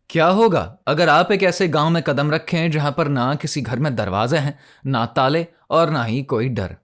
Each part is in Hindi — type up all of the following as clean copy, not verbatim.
क्या होगा अगर आप एक ऐसे गांव में कदम रखें जहां पर ना किसी घर में दरवाजे हैं, ना ताले और ना ही कोई डर।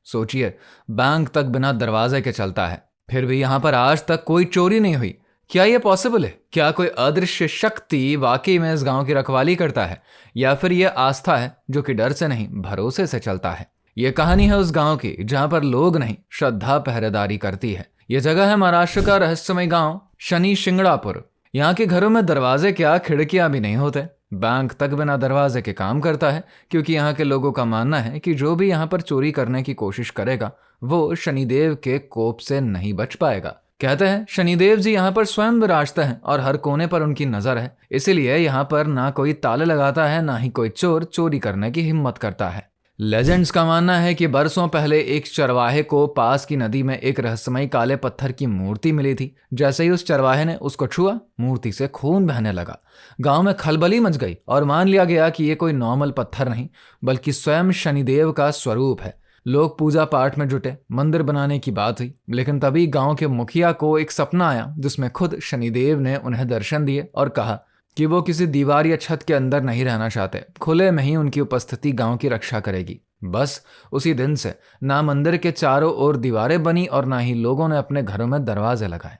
सोचिए, बैंक तक बिना दरवाजे के चलता है, फिर भी यहां पर आज तक कोई चोरी नहीं हुई। क्या यह पॉसिबल है? क्या कोई अदृश्य शक्ति वाकई में इस गांव की रखवाली करता है, या फिर यह आस्था है जो कि डर से नहीं भरोसे से चलता है? यह कहानी है उस गांव की जहां पर लोग नहीं, श्रद्धा पहरेदारी करती है। यह जगह है महाराष्ट्र का रहस्यमय गांव शनि शिंगणापुर। यहाँ के घरों में दरवाजे क्या, खिड़कियां भी नहीं होते। बैंक तक बिना दरवाजे के काम करता है, क्योंकि यहाँ के लोगों का मानना है कि जो भी यहाँ पर चोरी करने की कोशिश करेगा वो शनिदेव के कोप से नहीं बच पाएगा। कहते हैं शनिदेव जी यहाँ पर स्वयं विराजते हैं और हर कोने पर उनकी नजर है। इसीलिए यहाँ पर ना कोई ताले लगाता है, ना ही कोई चोर चोरी करने की हिम्मत करता है। लेजेंड्स का मानना है कि बरसों पहले एक चरवाहे को पास की नदी में एक रहस्यमयी काले पत्थर की मूर्ति मिली थी। जैसे ही उस चरवाहे ने उसको छुआ, मूर्ति से खून बहने लगा। गांव में खलबली मच गई और मान लिया गया कि ये कोई नॉर्मल पत्थर नहीं, बल्कि स्वयं शनिदेव का स्वरूप है। लोग पूजा पाठ में जुटे, मंदिर बनाने की बात हुई, लेकिन तभी गांव के मुखिया को एक सपना आया जिसमें खुद शनिदेव ने उन्हें दर्शन दिए और कहा कि वो किसी दीवार या छत के अंदर नहीं रहना चाहते, खुले में ही उनकी उपस्थिति गांव की रक्षा करेगी। बस उसी दिन से ना मंदिर के चारों ओर दीवारें बनी और ना ही लोगों ने अपने घरों में दरवाजे लगाए।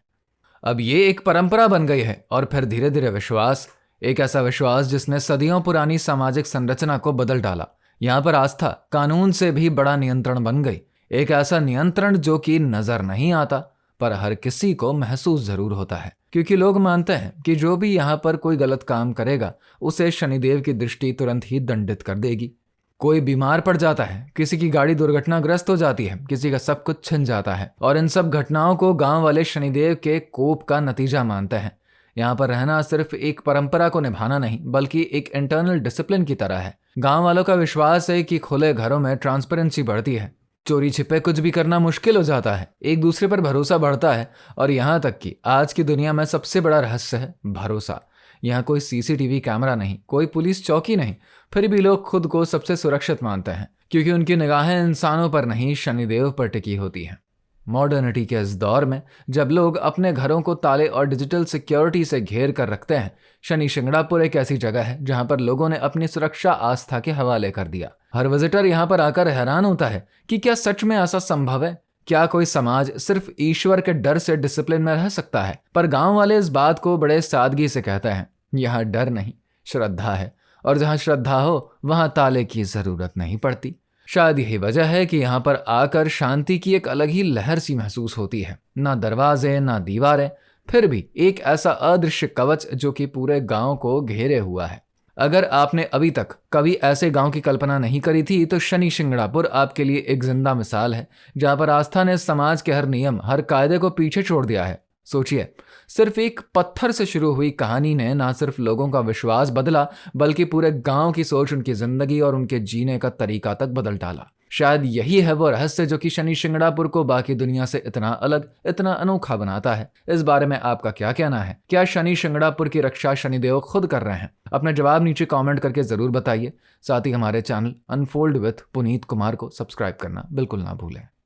अब ये एक परंपरा बन गई है और फिर धीरे धीरे विश्वास, एक ऐसा विश्वास जिसने सदियों पुरानी सामाजिक संरचना को बदल डाला। यहाँ पर आस्था कानून से भी बड़ा नियंत्रण बन गई। एक ऐसा नियंत्रण जो कि नजर नहीं आता पर हर किसी को महसूस जरूर होता है, क्योंकि लोग मानते हैं कि जो भी यहाँ पर कोई गलत काम करेगा उसे शनिदेव की दृष्टि तुरंत ही दंडित कर देगी। कोई बीमार पड़ जाता है, किसी की गाड़ी दुर्घटनाग्रस्त हो जाती है, किसी का सब कुछ छिन जाता है, और इन सब घटनाओं को गांव वाले शनिदेव के कोप का नतीजा मानते हैं। यहाँ पर रहना सिर्फ एक परंपरा को निभाना नहीं, बल्कि एक इंटरनल डिसिप्लिन की तरह है। गांव वालों का विश्वास है कि खुले घरों में ट्रांसपेरेंसी बढ़ती है, चोरी छिपे कुछ भी करना मुश्किल हो जाता है, एक दूसरे पर भरोसा बढ़ता है, और यहाँ तक कि आज की दुनिया में सबसे बड़ा रहस्य है भरोसा। यहाँ कोई सीसीटीवी कैमरा नहीं, कोई पुलिस चौकी नहीं, फिर भी लोग खुद को सबसे सुरक्षित मानते हैं, क्योंकि उनकी निगाहें इंसानों पर नहीं, शनिदेव पर टिकी होती हैं। मॉडर्निटी के इस दौर में जब लोग अपने घरों को ताले और डिजिटल सिक्योरिटी से घेर कर रखते हैं, शनि शिंगणापुर एक ऐसी जगह है जहां पर लोगों ने अपनी सुरक्षा आस्था के हवाले कर दिया। हर विजिटर यहां पर आकर हैरान होता है कि क्या सच में ऐसा संभव है? क्या कोई समाज सिर्फ ईश्वर के डर से डिसिप्लिन में रह सकता है? पर गांव वाले इस बात को बड़े सादगी से कहते हैं, यहाँ डर नहीं, श्रद्धा है, और जहां श्रद्धा हो वहां ताले की जरूरत नहीं पड़ती। शायद यही वजह है कि यहाँ पर आकर शांति की एक अलग ही लहर सी महसूस होती है। ना दरवाजे, ना दीवारें, फिर भी एक ऐसा अदृश्य कवच जो कि पूरे गांव को घेरे हुआ है। अगर आपने अभी तक कभी ऐसे गांव की कल्पना नहीं करी थी, तो शनि शिंगणापुर आपके लिए एक जिंदा मिसाल है, जहां पर आस्था ने समाज के हर नियम, हर कायदे को पीछे छोड़ दिया है। सोचिए, सिर्फ एक पत्थर से शुरू हुई कहानी ने ना सिर्फ लोगों का विश्वास बदला, बल्कि पूरे गांव की सोच, उनकी जिंदगी और उनके जीने का तरीका तक बदल डाला। शायद यही है वो रहस्य जो कि शनि शिंगणापुर को बाकी दुनिया से इतना अलग, इतना अनोखा बनाता है। इस बारे में आपका क्या कहना है? क्या शनि शिंगणापुर की रक्षा शनिदेव खुद कर रहे हैं? अपने जवाब नीचे कमेंट करके जरूर बताइए। साथ ही हमारे channel unfold with Puneet Kumar को सब्सक्राइब करना बिल्कुल ना भूलें।